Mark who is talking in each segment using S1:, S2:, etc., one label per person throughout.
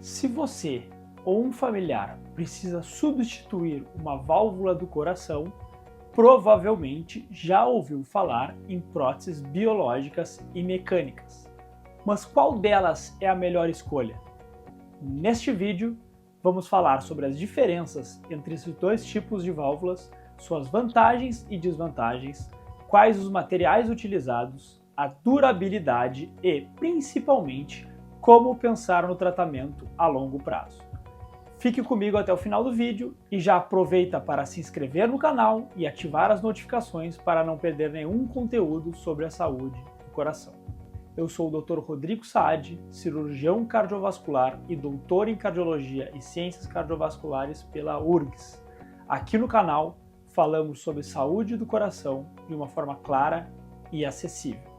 S1: Se você ou um familiar precisa substituir uma válvula do coração, provavelmente já ouviu falar em próteses biológicas e mecânicas. Mas qual delas é a melhor escolha? Neste vídeo, vamos falar sobre as diferenças entre esses dois tipos de válvulas, suas vantagens e desvantagens, quais os materiais utilizados, a durabilidade e, principalmente, como pensar no tratamento a longo prazo. Fique comigo até o final do vídeo e já aproveita para se inscrever no canal e ativar as notificações para não perder nenhum conteúdo sobre a saúde do coração. Eu sou o Dr. Rodrigo Saad, cirurgião cardiovascular e doutor em cardiologia e ciências cardiovasculares pela URGS. Aqui no canal falamos sobre saúde do coração de uma forma clara e acessível.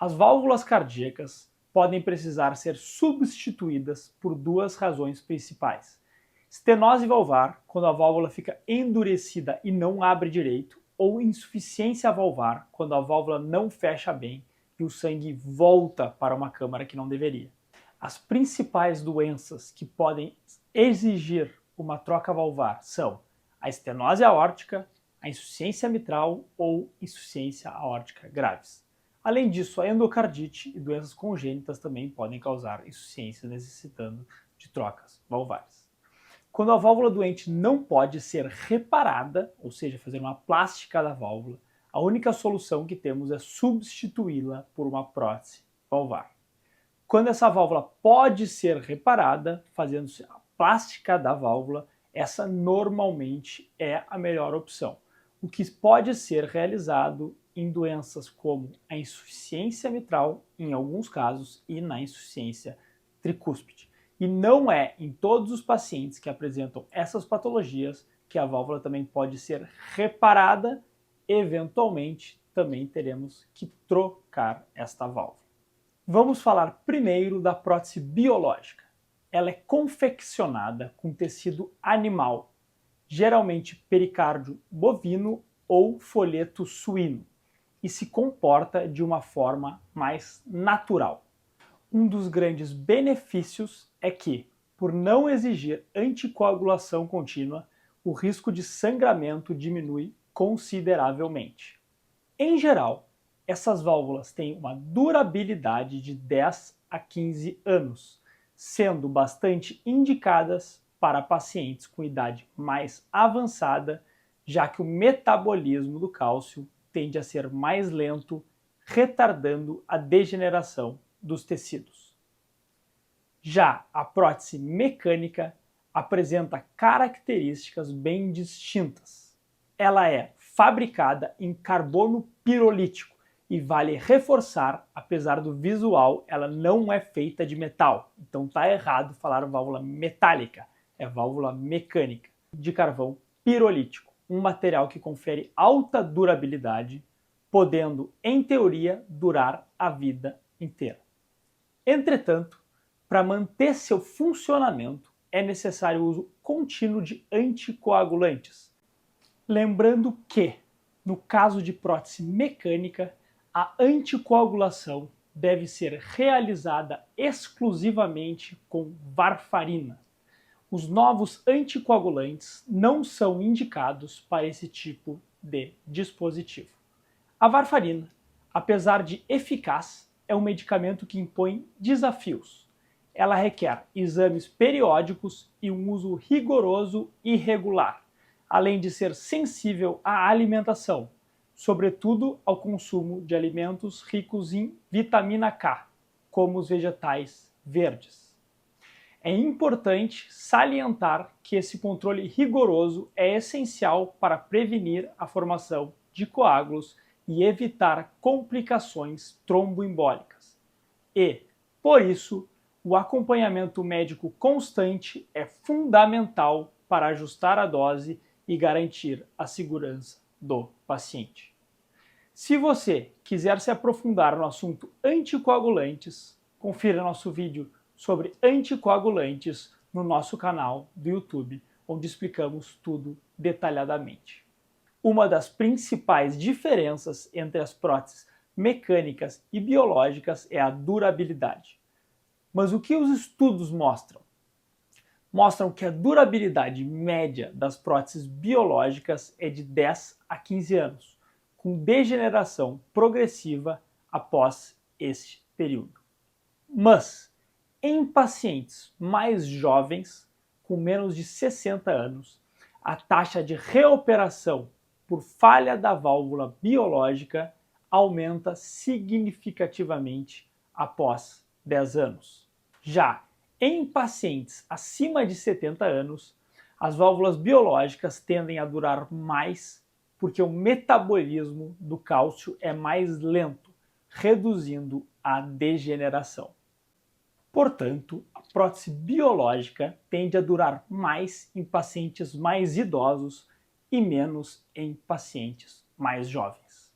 S1: As válvulas cardíacas podem precisar ser substituídas por duas razões principais. Estenose valvar, quando a válvula fica endurecida e não abre direito, ou insuficiência valvar, quando a válvula não fecha bem e o sangue volta para uma câmara que não deveria. As principais doenças que podem exigir uma troca valvar são a estenose aórtica, a insuficiência mitral ou insuficiência aórtica graves. Além disso, a endocardite e doenças congênitas também podem causar insuficiência necessitando de trocas valvares. Quando a válvula doente não pode ser reparada, ou seja, fazer uma plástica da válvula, a única solução que temos é substituí-la por uma prótese valvar. Quando essa válvula pode ser reparada, fazendo-se a plástica da válvula, essa normalmente é a melhor opção. O que pode ser realizado em doenças como a insuficiência mitral, em alguns casos, e na insuficiência tricúspide. E não é em todos os pacientes que apresentam essas patologias que a válvula também pode ser reparada. Eventualmente, também teremos que trocar esta válvula. Vamos falar primeiro da prótese biológica. Ela é confeccionada com tecido animal, geralmente pericárdio bovino ou folheto suíno, e se comporta de uma forma mais natural. Um dos grandes benefícios é que, por não exigir anticoagulação contínua, o risco de sangramento diminui consideravelmente. Em geral, essas válvulas têm uma durabilidade de 10 a 15 anos, sendo bastante indicadas para pacientes com idade mais avançada, já que o metabolismo do cálcio tende a ser mais lento, retardando a degeneração dos tecidos. Já a prótese mecânica apresenta características bem distintas. Ela é fabricada em carbono pirolítico e vale reforçar, apesar do visual, ela não é feita de metal. Então tá errado falar válvula metálica, é válvula mecânica, de carvão pirolítico. Um material que confere alta durabilidade, podendo, em teoria, durar a vida inteira. Entretanto, para manter seu funcionamento, é necessário o uso contínuo de anticoagulantes. Lembrando que, no caso de prótese mecânica, a anticoagulação deve ser realizada exclusivamente com varfarina. Os novos anticoagulantes não são indicados para esse tipo de dispositivo. A varfarina, apesar de eficaz, é um medicamento que impõe desafios. Ela requer exames periódicos e um uso rigoroso e regular, além de ser sensível à alimentação, sobretudo ao consumo de alimentos ricos em vitamina K, como os vegetais verdes. É importante salientar que esse controle rigoroso é essencial para prevenir a formação de coágulos e evitar complicações tromboembólicas. E, por isso, o acompanhamento médico constante é fundamental para ajustar a dose e garantir a segurança do paciente. Se você quiser se aprofundar no assunto anticoagulantes, confira nosso vídeo sobre anticoagulantes no nosso canal do YouTube, onde explicamos tudo detalhadamente. Uma das principais diferenças entre as próteses mecânicas e biológicas é a durabilidade. Mas o que os estudos mostram? Mostram que a durabilidade média das próteses biológicas é de 10 a 15 anos, com degeneração progressiva após este período. Mas, em pacientes mais jovens, com menos de 60 anos, a taxa de reoperação por falha da válvula biológica aumenta significativamente após 10 anos. Já em pacientes acima de 70 anos, as válvulas biológicas tendem a durar mais porque o metabolismo do cálcio é mais lento, reduzindo a degeneração. Portanto, a prótese biológica tende a durar mais em pacientes mais idosos e menos em pacientes mais jovens.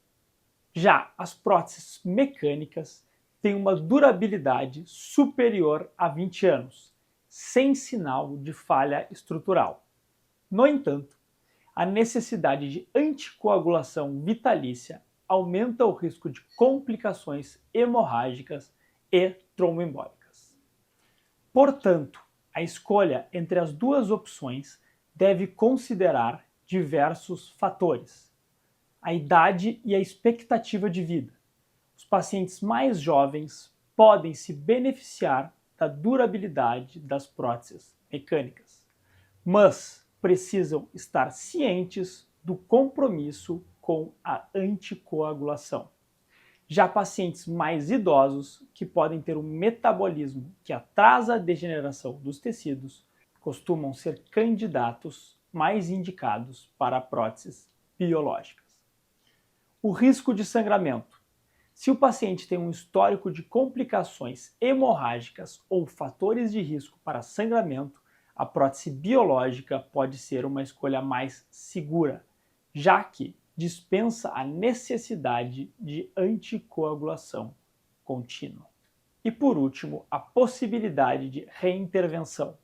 S1: Já as próteses mecânicas têm uma durabilidade superior a 20 anos, sem sinal de falha estrutural. No entanto, a necessidade de anticoagulação vitalícia aumenta o risco de complicações hemorrágicas e tromboembólicas. Portanto, a escolha entre as duas opções deve considerar diversos fatores: a idade e a expectativa de vida. Os pacientes mais jovens podem se beneficiar da durabilidade das próteses mecânicas, mas precisam estar cientes do compromisso com a anticoagulação. Já pacientes mais idosos, que podem ter um metabolismo que atrasa a degeneração dos tecidos, costumam ser candidatos mais indicados para próteses biológicas. O risco de sangramento. Se o paciente tem um histórico de complicações hemorrágicas ou fatores de risco para sangramento, a prótese biológica pode ser uma escolha mais segura, já que dispensa a necessidade de anticoagulação contínua. E por último, a possibilidade de reintervenção.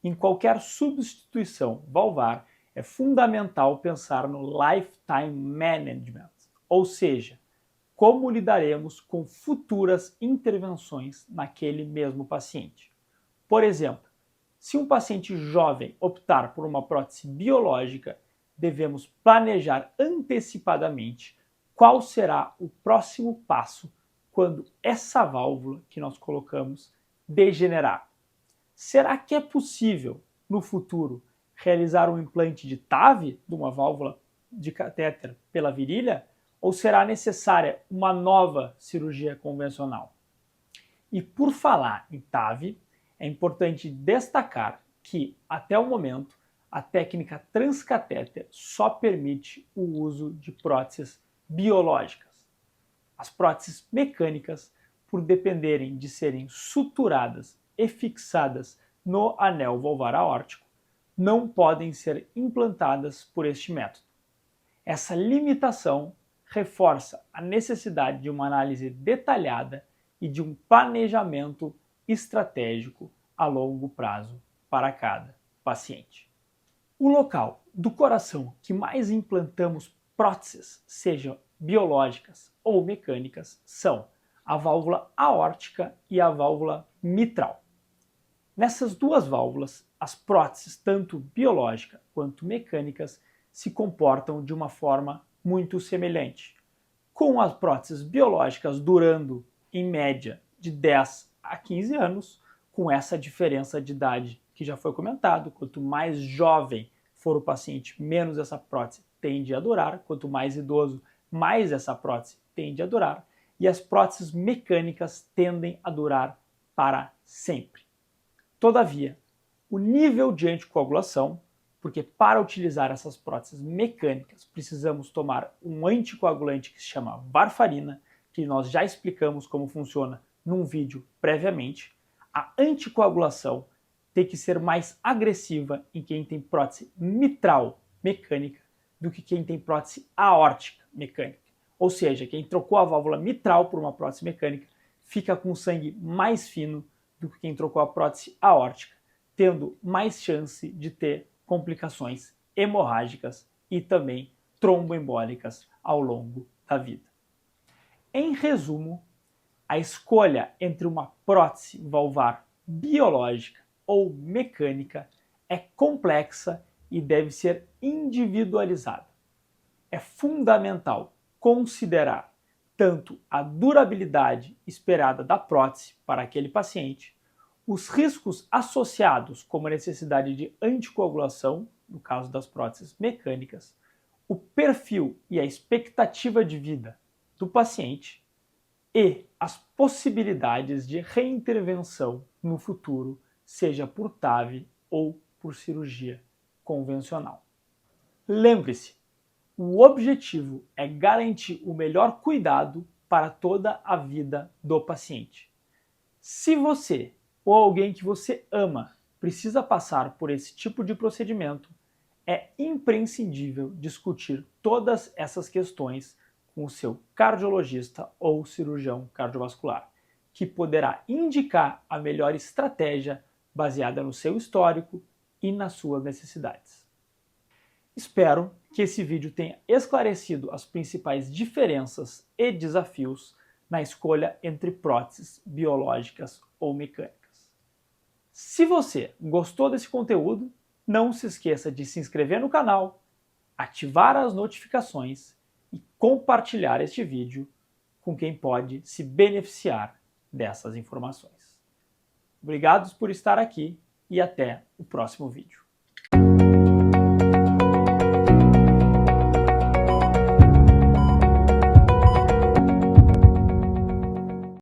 S1: Em qualquer substituição valvar, é fundamental pensar no lifetime management, ou seja, como lidaremos com futuras intervenções naquele mesmo paciente. Por exemplo, se um paciente jovem optar por uma prótese biológica, devemos planejar antecipadamente qual será o próximo passo quando essa válvula que nós colocamos degenerar. Será que é possível, no futuro, realizar um implante de TAV, de uma válvula de catéter pela virilha, ou será necessária uma nova cirurgia convencional? E por falar em TAV, é importante destacar que, até o momento, a técnica transcatéter só permite o uso de próteses biológicas. As próteses mecânicas, por dependerem de serem suturadas e fixadas no anel valvar aórtico, não podem ser implantadas por este método. Essa limitação reforça a necessidade de uma análise detalhada e de um planejamento estratégico a longo prazo para cada paciente. O local do coração que mais implantamos próteses, sejam biológicas ou mecânicas, são a válvula aórtica e a válvula mitral. Nessas duas válvulas, as próteses, tanto biológicas quanto mecânicas, se comportam de uma forma muito semelhante, com as próteses biológicas durando, em média, de 10 a 15 anos, com essa diferença de idade que já foi comentado. Quanto mais jovem for o paciente, menos essa prótese tende a durar, quanto mais idoso, mais essa prótese tende a durar, e as próteses mecânicas tendem a durar para sempre. Todavia, o nível de anticoagulação, porque para utilizar essas próteses mecânicas precisamos tomar um anticoagulante que se chama varfarina, que nós já explicamos como funciona num vídeo previamente, a anticoagulação tem que ser mais agressiva em quem tem prótese mitral mecânica do que quem tem prótese aórtica mecânica. Ou seja, quem trocou a válvula mitral por uma prótese mecânica fica com sangue mais fino do que quem trocou a prótese aórtica, tendo mais chance de ter complicações hemorrágicas e também tromboembólicas ao longo da vida. Em resumo, a escolha entre uma prótese valvar biológica ou mecânica é complexa e deve ser individualizada. É fundamental considerar tanto a durabilidade esperada da prótese para aquele paciente, os riscos associados, como a necessidade de anticoagulação, no caso das próteses mecânicas, o perfil e a expectativa de vida do paciente e as possibilidades de reintervenção no futuro, seja por TAV ou por cirurgia convencional. Lembre-se, o objetivo é garantir o melhor cuidado para toda a vida do paciente. Se você ou alguém que você ama precisa passar por esse tipo de procedimento, é imprescindível discutir todas essas questões com o seu cardiologista ou cirurgião cardiovascular, que poderá indicar a melhor estratégia baseada no seu histórico e nas suas necessidades. Espero que esse vídeo tenha esclarecido as principais diferenças e desafios na escolha entre próteses biológicas ou mecânicas. Se você gostou desse conteúdo, não se esqueça de se inscrever no canal, ativar as notificações e compartilhar este vídeo com quem pode se beneficiar dessas informações. Obrigado por estar aqui e até o próximo vídeo.